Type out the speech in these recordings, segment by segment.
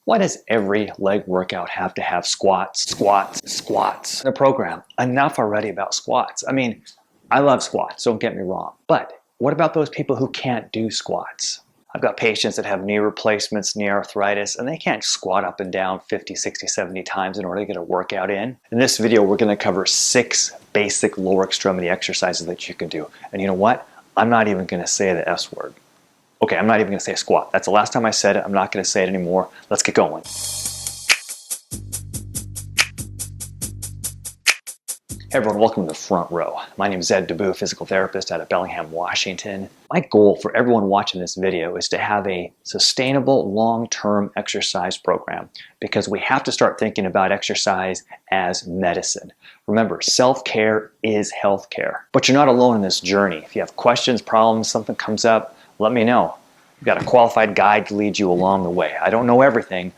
Why does every leg workout have to have squats in the program? Enough already about squats. I mean, I love squats, don't get me wrong. But what about those people who can't do squats? I've got patients that have knee replacements, knee arthritis, and they can't squat up and down 50, 60, 70 times in order to get a workout in. In this video, we're going to cover 6 basic lower extremity exercises that you can do. And you know what? I'm not even going to say the S word. Okay, I'm not even going to say squat. That's the last time I said it. I'm not going to say it anymore. Let's get going. Hey everyone, welcome to the front row. My name is Ed Deboo, physical therapist out of Bellingham, Washington. My goal for everyone watching this video is to have a sustainable long-term exercise program because we have to start thinking about exercise as medicine. Remember, self-care is healthcare. But you're not alone in this journey. If you have questions, problems, something comes up, let me know. I've got a qualified guide to lead you along the way. I don't know everything,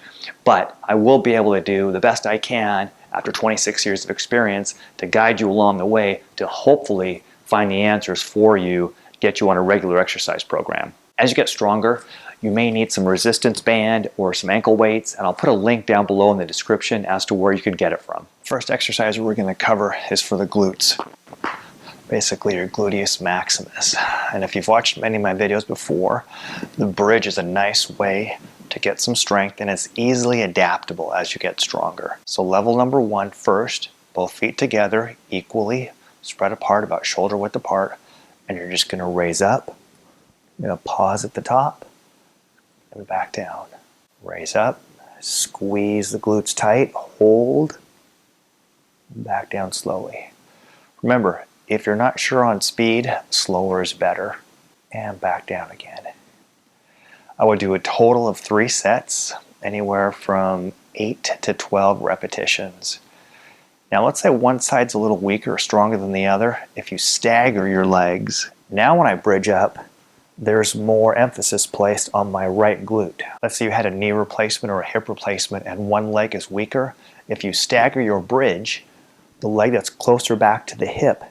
but I will be able to do the best I can after 26 years of experience to guide you along the way to hopefully find the answers for you, get you on a regular exercise program. As you get stronger, you may need some resistance band or some ankle weights, and I'll put a link down below in the description as to where you could get it from. First exercise we're going to cover is for the glutes. Basically your gluteus maximus. And if you've watched many of my videos before, the bridge is a nice way to get some strength, and it's easily adaptable as you get stronger. So level number 1 first, both feet together equally spread apart, about shoulder width apart, and you're just going to raise up. You're going to pause at the top and back down. Raise up, squeeze the glutes tight, hold, back down slowly. Remember, if you're not sure on speed, slower is better, and back down again. I would do a total of 3 sets, anywhere from 8 to 12 repetitions. Now let's say one side's a little weaker or stronger than the other. If you stagger your legs, now when I bridge up, there's more emphasis placed on my right glute. Let's say you had a knee replacement or a hip replacement and one leg is weaker. If you stagger your bridge, the leg that's closer back to the hip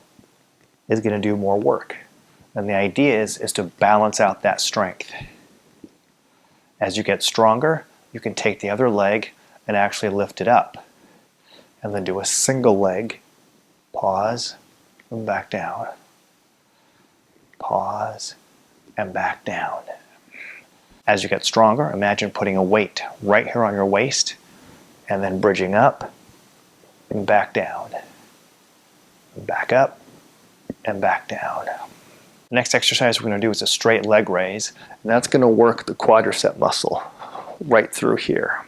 is going to do more work. And the idea is to balance out that strength. As you get stronger, you can take the other leg and actually lift it up. And then do a single leg, pause, and back down. Pause, and back down. As you get stronger, imagine putting a weight right here on your waist, and then bridging up, and back down. And back up, and back down. The next exercise we're going to do is a straight leg raise, and that's going to work the quadricep muscle right through here.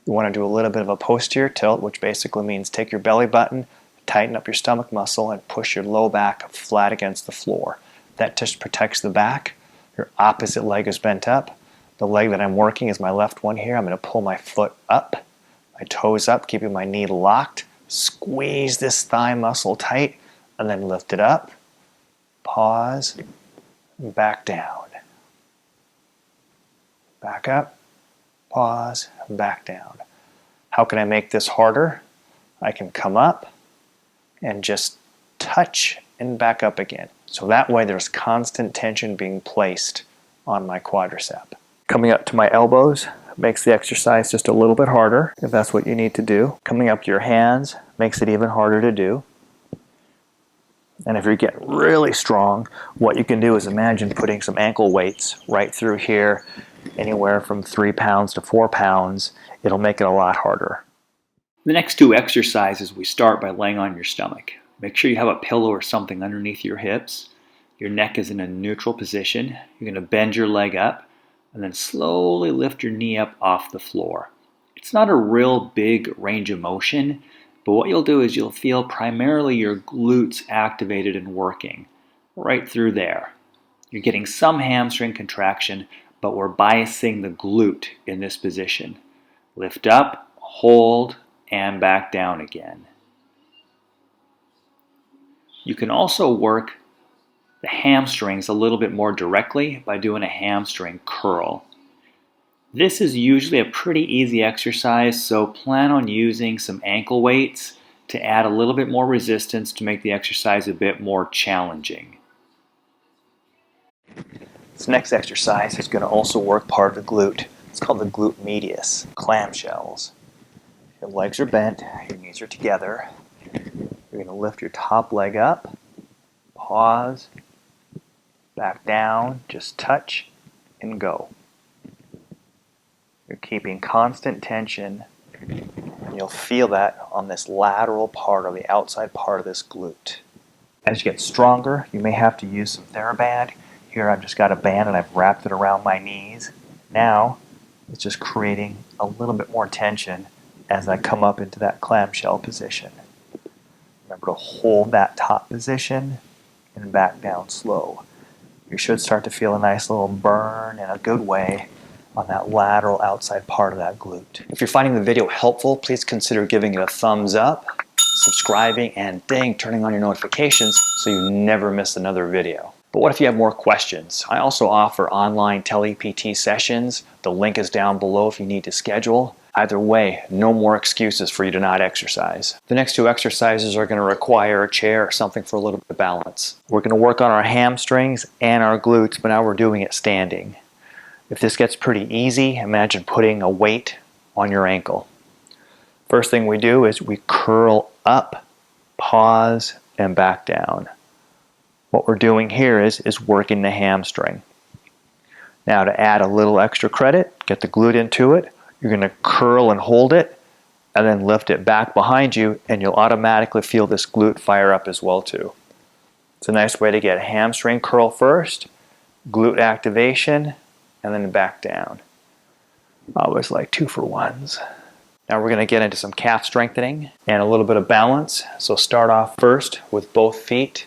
You want to do a little bit of a posterior tilt, which basically means take your belly button, tighten up your stomach muscle, and push your low back flat against the floor. That just protects the back. Your opposite leg is bent up. The leg that I'm working is my left one here. I'm going to pull my foot up, my toes up, keeping my knee locked. Squeeze this thigh muscle tight, and then lift it up. Pause, and back down. Back up, pause, and back down. How can I make this harder? I can come up and just touch and back up again. So that way there's constant tension being placed on my quadricep. Coming up to my elbows makes the exercise just a little bit harder, if that's what you need to do. Coming up to your hands makes it even harder to do. And if you're getting really strong, what you can do is imagine putting some ankle weights right through here, anywhere from 3 pounds to 4 pounds. It'll make it a lot harder. The next 2 exercises, we start by laying on your stomach. Make sure you have a pillow or something underneath your hips. Your neck is in a neutral position. You're going to bend your leg up and then slowly lift your knee up off the floor. It's not a real big range of motion, but what you'll do is you'll feel primarily your glutes activated and working right through there. You're getting some hamstring contraction, but we're biasing the glute in this position. Lift up, hold, and back down again. You can also work the hamstrings a little bit more directly by doing a hamstring curl. This is usually a pretty easy exercise, so plan on using some ankle weights to add a little bit more resistance to make the exercise a bit more challenging. This next exercise is going to also work part of the glute. It's called the glute medius, clamshells. Your legs are bent, your knees are together. You're going to lift your top leg up, pause, back down, just touch and go. You're keeping constant tension, and you'll feel that on this lateral part or the outside part of this glute. As you get stronger, you may have to use some TheraBand. Here I've just got a band and I've wrapped it around my knees. Now it's just creating a little bit more tension as I come up into that clamshell position. Remember to hold that top position and back down slow. You should start to feel a nice little burn in a good way on that lateral outside part of that glute. If you're finding the video helpful, please consider giving it a thumbs up, subscribing, and turning on your notifications so you never miss another video. But what if you have more questions? I also offer online tele-PT sessions. The link is down below if you need to schedule. Either way, no more excuses for you to not exercise. The next two exercises are going to require a chair or something for a little bit of balance. We're going to work on our hamstrings and our glutes, but now we're doing it standing. If this gets pretty easy, imagine putting a weight on your ankle. First thing we do is we curl up, pause, and back down. What we're doing here is working the hamstring. Now to add a little extra credit, get the glute into it, you're going to curl and hold it, and then lift it back behind you, and you'll automatically feel this glute fire up as well too. It's a nice way to get a hamstring curl first, glute activation, and then back down. Always like 2-for-1s. Now we're going to get into some calf strengthening and a little bit of balance. So start off first with both feet.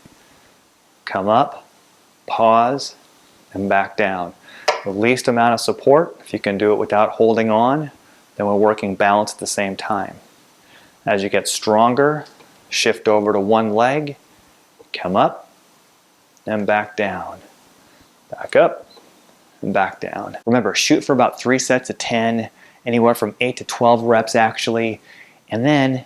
Come up, pause, and back down. The least amount of support. If you can do it without holding on, then we're working balance at the same time. As you get stronger, shift over to one leg, come up, and back down. Back up, and back down. Remember, shoot for about 3 sets of 10, anywhere from 8 to 12 reps actually, and then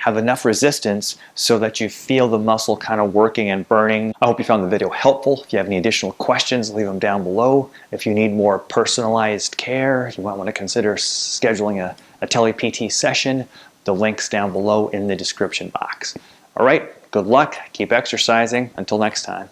have enough resistance so that you feel the muscle kind of working and burning. I hope you found the video helpful. If you have any additional questions, leave them down below. If you need more personalized care, you might want to consider scheduling a tele-PT session. The link's down below in the description box. All right, good luck, keep exercising. Until next time.